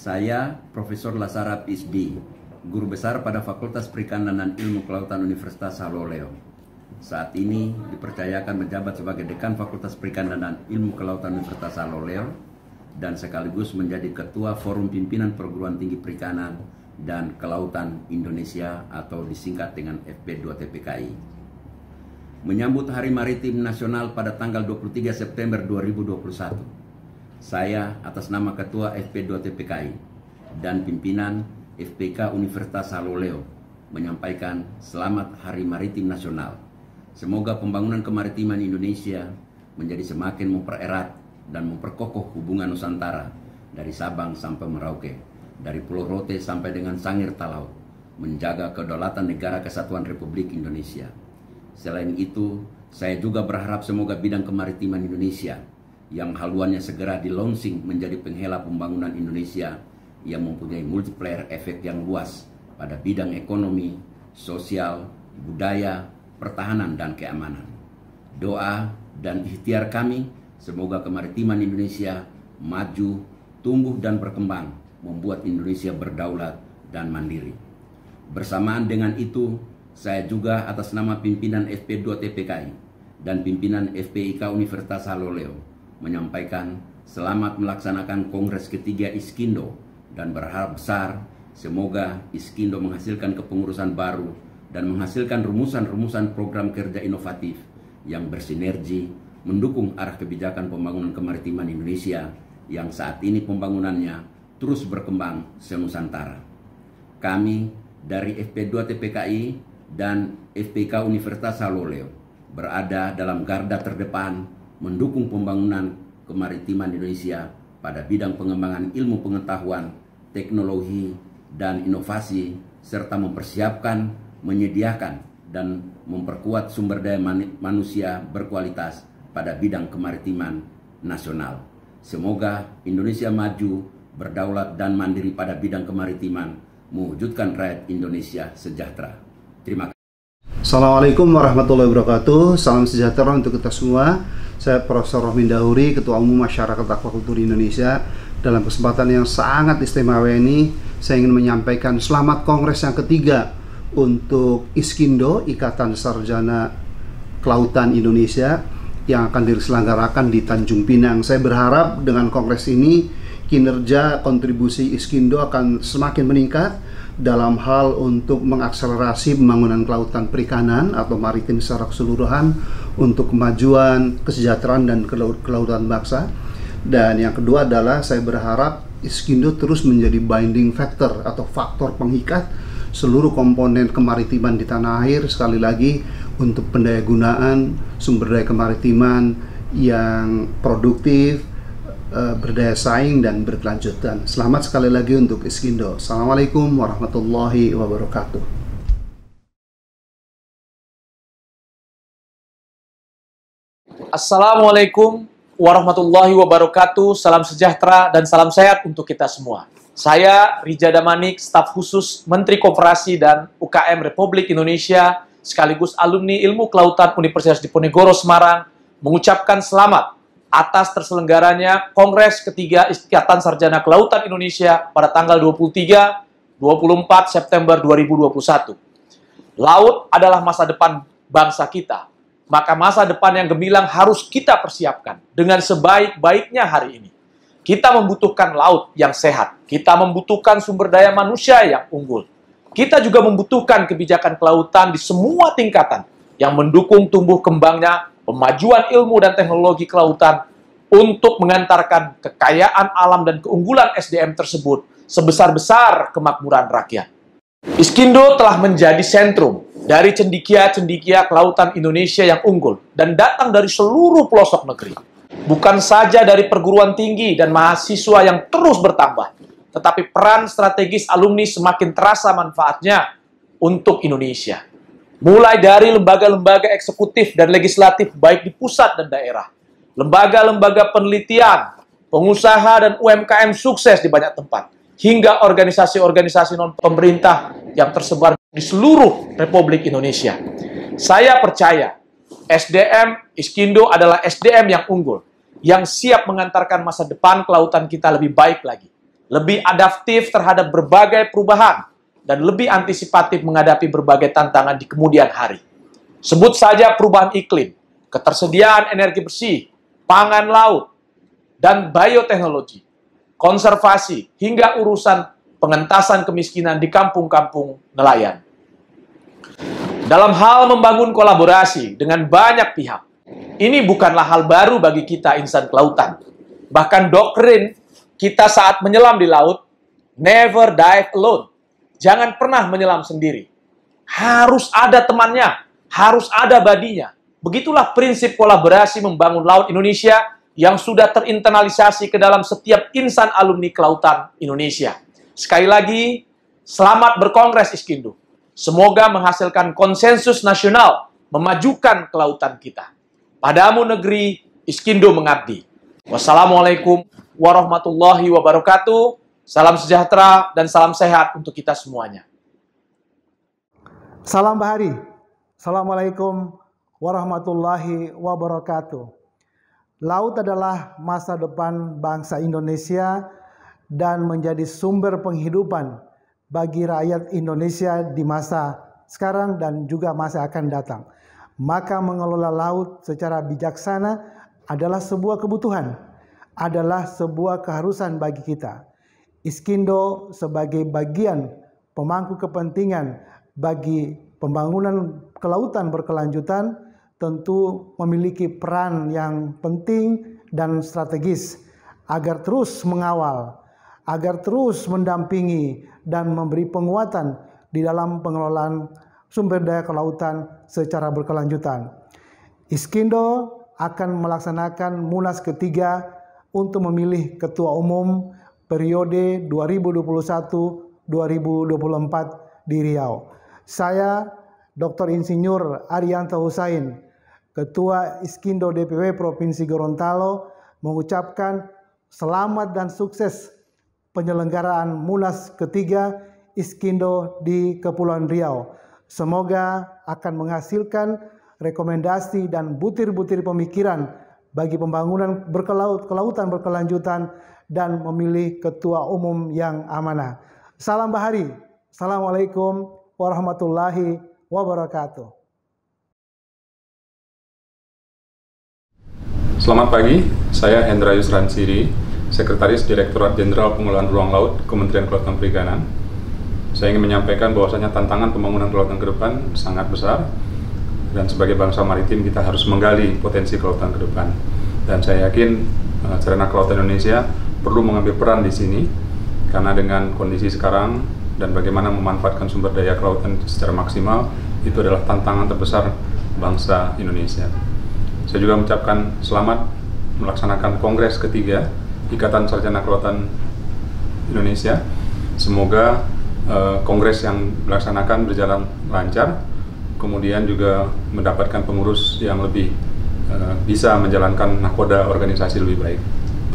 Saya Profesor Lasara PhD, Guru Besar pada Fakultas Perikanan dan Ilmu Kelautan Universitas Haloleo. Saat ini dipercayakan menjabat sebagai Dekan Fakultas Perikanan dan Ilmu Kelautan Universitas Haloleo dan sekaligus menjadi Ketua Forum Pimpinan Perguruan Tinggi Perikanan dan Kelautan Indonesia atau disingkat dengan FP2TPKI. Menyambut Hari Maritim Nasional pada tanggal 23 September 2021. Saya atas nama Ketua FP2TPKI dan pimpinan FPK Universitas Haloleo menyampaikan Selamat Hari Maritim Nasional. Semoga pembangunan kemaritiman Indonesia menjadi semakin mempererat dan memperkokoh hubungan Nusantara dari Sabang sampai Merauke, dari Pulau Rote sampai dengan Sangir Talaut, menjaga kedaulatan Negara Kesatuan Republik Indonesia. Selain itu, saya juga berharap semoga bidang kemaritiman Indonesia yang haluannya segera di-launching menjadi penghela pembangunan Indonesia yang mempunyai multiplier efek yang luas pada bidang ekonomi, sosial, budaya, pertahanan, dan keamanan. Doa dan ikhtiar kami, semoga kemaritiman Indonesia maju, tumbuh, dan berkembang, membuat Indonesia berdaulat dan mandiri. Bersamaan dengan itu, saya juga atas nama pimpinan FP2TPKI dan pimpinan FPIK Universitas Haloleo menyampaikan selamat melaksanakan Kongres ketiga Iskindo dan berharap besar semoga Iskindo menghasilkan kepengurusan baru dan menghasilkan rumusan-rumusan program kerja inovatif yang bersinergi mendukung arah kebijakan pembangunan kemaritiman Indonesia yang saat ini pembangunannya terus berkembang se-Nusantara. Kami dari FP2TPKI dan FPK Universitas Haloleo berada dalam garda terdepan mendukung pembangunan kemaritiman Indonesia pada bidang pengembangan ilmu pengetahuan, teknologi, dan inovasi, serta mempersiapkan, menyediakan, dan memperkuat sumber daya manusia berkualitas pada bidang kemaritiman nasional. Semoga Indonesia maju, berdaulat, dan mandiri pada bidang kemaritiman, mewujudkan rakyat Indonesia sejahtera. Terima kasih. Assalamualaikum warahmatullahi wabarakatuh. Salam sejahtera untuk kita semua. Saya Profesor Rohmin Dahuri, Ketua Umum Masyarakat Aquakultur Indonesia. Dalam kesempatan yang sangat istimewa ini, saya ingin menyampaikan selamat Kongres yang ketiga untuk Iskindo, Ikatan Sarjana Kelautan Indonesia, yang akan diselenggarakan di Tanjung Pinang. Saya berharap dengan Kongres ini, kinerja kontribusi Iskindo akan semakin meningkat dalam hal untuk mengakselerasi pembangunan kelautan perikanan atau maritim secara keseluruhan untuk kemajuan, kesejahteraan, dan kelautan bangsa. Dan yang kedua adalah saya berharap Iskindo terus menjadi binding factor atau faktor pengikat seluruh komponen kemaritiman di tanah air, sekali lagi untuk pendayagunaan sumber daya kemaritiman yang produktif, berdaya saing, dan berkelanjutan. Selamat sekali lagi untuk Iskindo. Assalamualaikum warahmatullahi wabarakatuh. Assalamualaikum warahmatullahi wabarakatuh. Salam sejahtera dan salam sehat untuk kita semua. Saya Rijada Manik, staf khusus Menteri Koperasi dan UKM Republik Indonesia, sekaligus alumni Ilmu Kelautan Universitas Diponegoro Semarang, mengucapkan selamat atas terselenggaranya Kongres ketiga Ikatan Sarjana Kelautan Indonesia pada tanggal 23-24 September 2021. Laut adalah masa depan bangsa kita, maka masa depan yang gemilang harus kita persiapkan dengan sebaik-baiknya hari ini. Kita membutuhkan laut yang sehat, kita membutuhkan sumber daya manusia yang unggul. Kita juga membutuhkan kebijakan kelautan di semua tingkatan yang mendukung tumbuh kembangnya pemajuan ilmu dan teknologi kelautan untuk mengantarkan kekayaan alam dan keunggulan SDM tersebut sebesar-besar kemakmuran rakyat. Iskindo telah menjadi sentrum dari cendekia-cendekia kelautan Indonesia yang unggul dan datang dari seluruh pelosok negeri. Bukan saja dari perguruan tinggi dan mahasiswa yang terus bertambah, tetapi peran strategis alumni semakin terasa manfaatnya untuk Indonesia. Mulai dari lembaga-lembaga eksekutif dan legislatif baik di pusat dan daerah, lembaga-lembaga penelitian, pengusaha dan UMKM sukses di banyak tempat, hingga organisasi-organisasi non-pemerintah yang tersebar di seluruh Republik Indonesia. Saya percaya SDM Iskindo adalah SDM yang unggul, yang siap mengantarkan masa depan kelautan kita lebih baik lagi. lebih adaptif terhadap berbagai perubahan, dan lebih antisipatif menghadapi berbagai tantangan di kemudian hari. Sebut saja perubahan iklim, ketersediaan energi bersih, pangan laut, dan bioteknologi, konservasi, hingga urusan pengentasan kemiskinan di kampung-kampung nelayan. Dalam hal membangun kolaborasi dengan banyak pihak, ini bukanlah hal baru bagi kita insan kelautan. Bahkan doktrin kita saat menyelam di laut, never dive alone. Jangan pernah menyelam sendiri. Harus ada temannya, harus ada badinya. Begitulah prinsip kolaborasi membangun laut Indonesia yang sudah terinternalisasi ke dalam setiap insan alumni kelautan Indonesia. Sekali lagi, selamat berkongres Iskindo. Semoga menghasilkan konsensus nasional, memajukan kelautan kita. Padamu negeri, Iskindo mengabdi. Wassalamualaikum warahmatullahi wabarakatuh. Salam sejahtera dan salam sehat untuk kita semuanya. Salam Bahari. Assalamualaikum warahmatullahi wabarakatuh. Laut adalah masa depan bangsa Indonesia dan menjadi sumber penghidupan bagi rakyat Indonesia di masa sekarang dan juga masa akan datang. Maka mengelola laut secara bijaksana adalah sebuah kebutuhan, adalah sebuah keharusan bagi kita. Iskindo sebagai bagian pemangku kepentingan bagi pembangunan kelautan berkelanjutan tentu memiliki peran yang penting dan strategis agar terus mengawal, agar terus mendampingi dan memberi penguatan di dalam pengelolaan sumber daya kelautan secara berkelanjutan. Iskindo akan melaksanakan Munas ketiga untuk memilih ketua umum periode 2021-2024 di Riau. Saya, Dr. Insinyur Arianto Husain, Ketua Iskindo DPW Provinsi Gorontalo, mengucapkan selamat dan sukses penyelenggaraan Munas ketiga Iskindo di Kepulauan Riau. Semoga akan menghasilkan rekomendasi dan butir-butir pemikiran bagi pembangunan kelautan berkelanjutan dan memilih ketua umum yang amanah. Salam Bahari. Assalamualaikum warahmatullahi wabarakatuh. Selamat pagi, saya Hendra Yusran Siri, Sekretaris Direktorat Jenderal Pengelolaan Ruang Laut Kementerian Kelautan Perikanan. Saya ingin menyampaikan bahwasanya tantangan pembangunan kelautan ke depan sangat besar, dan sebagai bangsa maritim kita harus menggali potensi kelautan ke depan. Dan saya yakin Sarana Kelautan Indonesia perlu mengambil peran di sini, karena dengan kondisi sekarang dan bagaimana memanfaatkan sumber daya kelautan secara maksimal itu adalah tantangan terbesar bangsa Indonesia. Saya juga mengucapkan selamat melaksanakan Kongres ketiga Ikatan Sarjana Kelautan Indonesia. Semoga kongres yang dilaksanakan berjalan lancar, kemudian juga mendapatkan pengurus yang lebih bisa menjalankan nakoda organisasi lebih baik.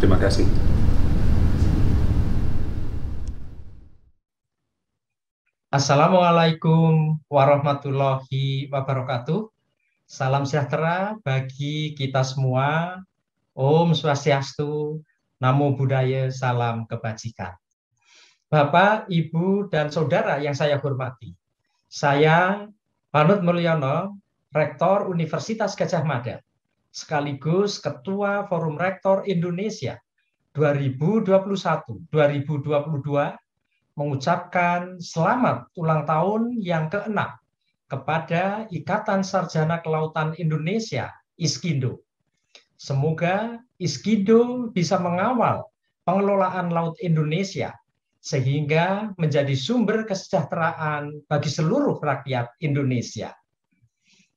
Terima kasih. Assalamualaikum warahmatullahi wabarakatuh. Salam sejahtera bagi kita semua. Om Swastiastu, Namo Buddhaya, salam kebajikan. Bapak, Ibu, dan Saudara yang saya hormati, saya Panut Mulyono, Rektor Universitas Gadjah Mada, sekaligus Ketua Forum Rektor Indonesia 2021-2022, mengucapkan selamat ulang tahun yang ke-6 kepada Ikatan Sarjana Kelautan Indonesia, Iskindo. Semoga Iskindo bisa mengawal pengelolaan laut Indonesia sehingga menjadi sumber kesejahteraan bagi seluruh rakyat Indonesia.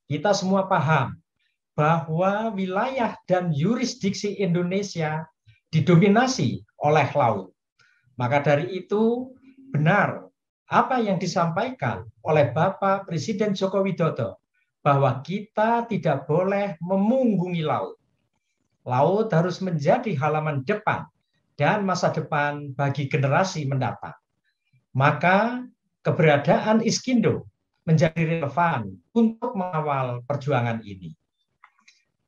Kita semua paham bahwa wilayah dan yurisdiksi Indonesia didominasi oleh laut. Maka dari itu benar apa yang disampaikan oleh Bapak Presiden Joko Widodo bahwa kita tidak boleh memunggungi laut. Laut harus menjadi halaman depan dan masa depan bagi generasi mendatang. Maka keberadaan Iskindo menjadi relevan untuk mengawal perjuangan ini.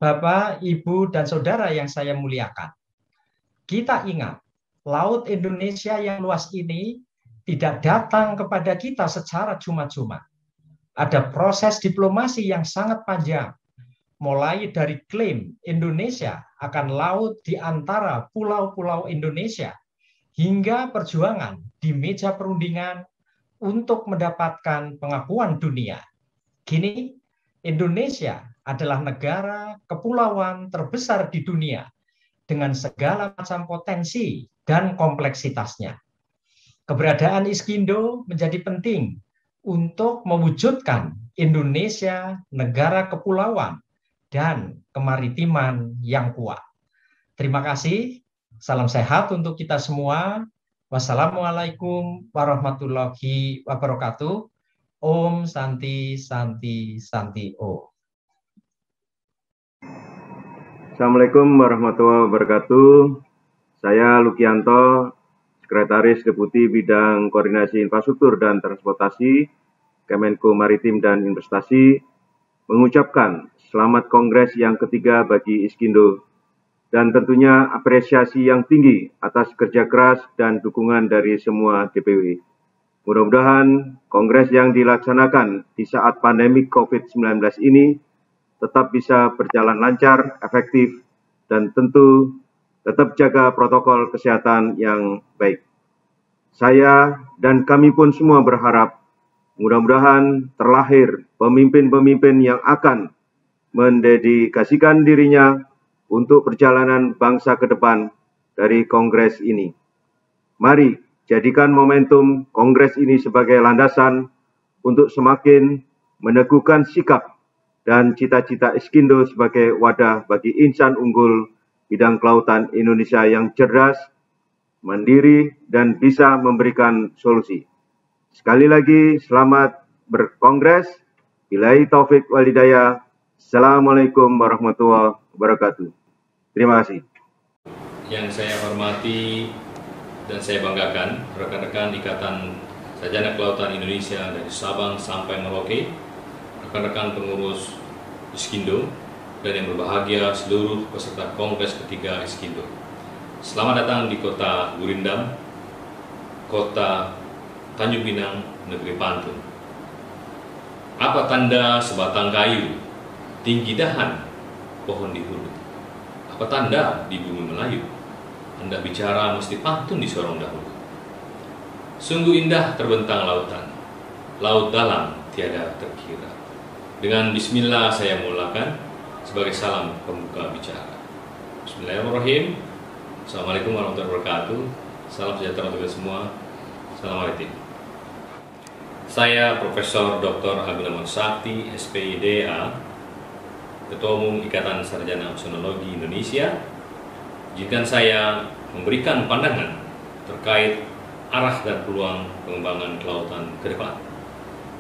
Bapak, Ibu, dan Saudara yang saya muliakan, kita ingat Laut Indonesia yang luas ini tidak datang kepada kita secara cuma-cuma. Ada proses diplomasi yang sangat panjang, mulai dari klaim Indonesia akan laut di antara pulau-pulau Indonesia, hingga perjuangan di meja perundingan untuk mendapatkan pengakuan dunia. Kini, Indonesia adalah negara kepulauan terbesar di dunia dengan segala macam potensi dan kompleksitasnya. Keberadaan Iskindo menjadi penting untuk mewujudkan Indonesia negara kepulauan dan kemaritiman yang kuat. Terima kasih. Salam sehat untuk kita semua. Wassalamualaikum warahmatullahi wabarakatuh. Om Santi Santi Santi Om. Assalamualaikum warahmatullahi wabarakatuh. Saya Lukianto, Sekretaris Deputi Bidang Koordinasi Infrastruktur dan Transportasi, Kemenko Maritim dan Investasi, mengucapkan selamat Kongres yang ketiga bagi Iskindo, dan tentunya apresiasi yang tinggi atas kerja keras dan dukungan dari semua DPW. Mudah-mudahan Kongres yang dilaksanakan di saat pandemi COVID-19 ini tetap bisa berjalan lancar, efektif, dan tentu tetap jaga protokol kesehatan yang baik. Saya dan kami pun semua berharap mudah-mudahan terlahir pemimpin-pemimpin yang akan mendedikasikan dirinya untuk perjalanan bangsa ke depan dari Kongres ini. Mari jadikan momentum Kongres ini sebagai landasan untuk semakin meneguhkan sikap dan cita-cita Iskindo sebagai wadah bagi insan unggul bidang kelautan Indonesia yang cerdas, mandiri, dan bisa memberikan solusi. Sekali lagi, selamat berkongres. Billahi taufik wal hidayah. Assalamualaikum warahmatullahi wabarakatuh. Terima kasih. Yang saya hormati dan saya banggakan rekan-rekan Ikatan Sarjana Kelautan Indonesia dari Sabang sampai Merauke, rekan-rekan pengurus Iskindo, dan yang berbahagia seluruh peserta Kongres ketiga Iskindo. Selamat datang di kota Gurindam, kota Tanjung Pinang, negeri pantun. Apa tanda sebatang kayu, tinggi dahan, pohon di hulu? Apa tanda di bumi Melayu? Hendak bicara mesti pantun di sorong dahulu. Sungguh indah terbentang lautan, laut dalam tiada terkira. Dengan bismillah saya mulakan sebagai salam pembuka bicara. Bismillahirrahmanirrahim. Assalamualaikum warahmatullahi wabarakatuh. Salam sejahtera untuk kita semua. Assalamualaikum. Saya Profesor Dr. Abdurrahman Sakti, SPIDA, Ketua Umum Ikatan Sarjana Oceanologi Indonesia. Izinkan saya memberikan pandangan terkait arah dan peluang pengembangan kelautan ke depan.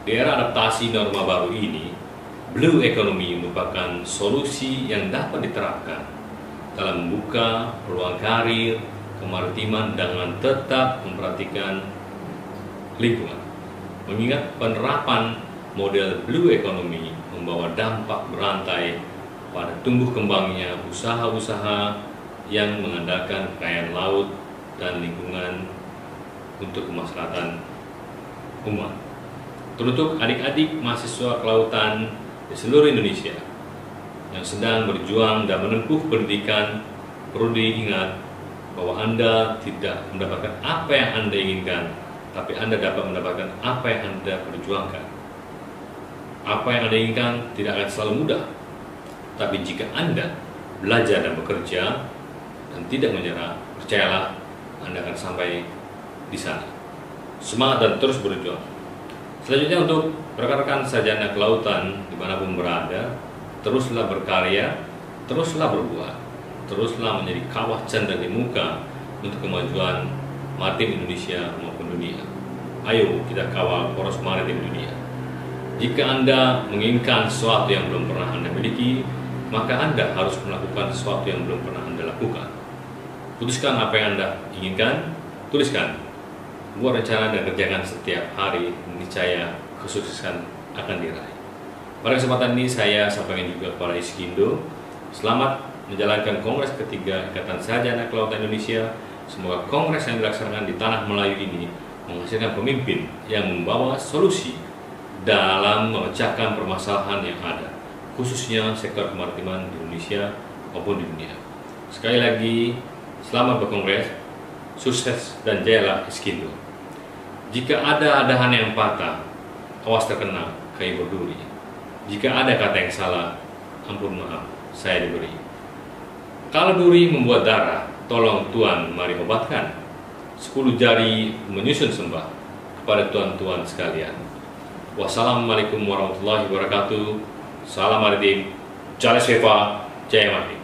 Di era adaptasi norma baru ini, Blue Economy merupakan solusi yang dapat diterapkan dalam membuka peluang karir kemaritiman dengan tetap memperhatikan lingkungan. Mengingat penerapan model Blue Economy membawa dampak berantai pada tumbuh kembangnya usaha-usaha yang mengandalkan kekayaan laut dan lingkungan untuk kemaslahatan umat. Teruntuk adik-adik mahasiswa kelautan di seluruh Indonesia yang sedang berjuang dan menempuh pendidikan, perlu diingat bahwa Anda tidak mendapatkan apa yang Anda inginkan, tapi Anda dapat mendapatkan apa yang Anda perjuangkan. Apa yang Anda inginkan tidak akan selalu mudah, tapi jika Anda belajar dan bekerja dan tidak menyerah, percayalah Anda akan sampai di sana. Semangat dan terus berjuang. Selanjutnya untuk rekan-rekan sarjana kelautan dimanapun berada, teruslah berkarya, teruslah berbuat, teruslah menjadi kawah canda di muka untuk kemajuan maritim Indonesia maupun dunia. Ayo kita kawal poros maritim dunia. Jika Anda menginginkan sesuatu yang belum pernah Anda miliki, maka Anda harus melakukan sesuatu yang belum pernah Anda lakukan. Putuskan apa yang Anda inginkan, tuliskan, buat rencana dan kerjakan setiap hari, niscaya kesuksesan akan diraih. Pada kesempatan ini saya sampaikan juga kepada Iskindo, selamat menjalankan Kongres ketiga Ikatan Sarjana Kelautan Indonesia Semoga kongres yang dilaksanakan di tanah Melayu ini menghasilkan pemimpin yang membawa solusi dalam memecahkan permasalahan yang ada, khususnya sektor kemaritiman di Indonesia maupun di dunia. Sekali lagi, selamat berkongres, sukses dan jayalah Iskindo. Jika ada adahan yang patah, awas terkena kayu berduri. Jika ada kata yang salah, ampun maaf, saya diberi. Kalau duri membuat darah, tolong Tuan mari obatkan. 10 jari menyusun sembah kepada tuan-tuan sekalian. Wassalamualaikum warahmatullahi wabarakatuh. Salam maritim, Jaya Seva, Jaya Mati.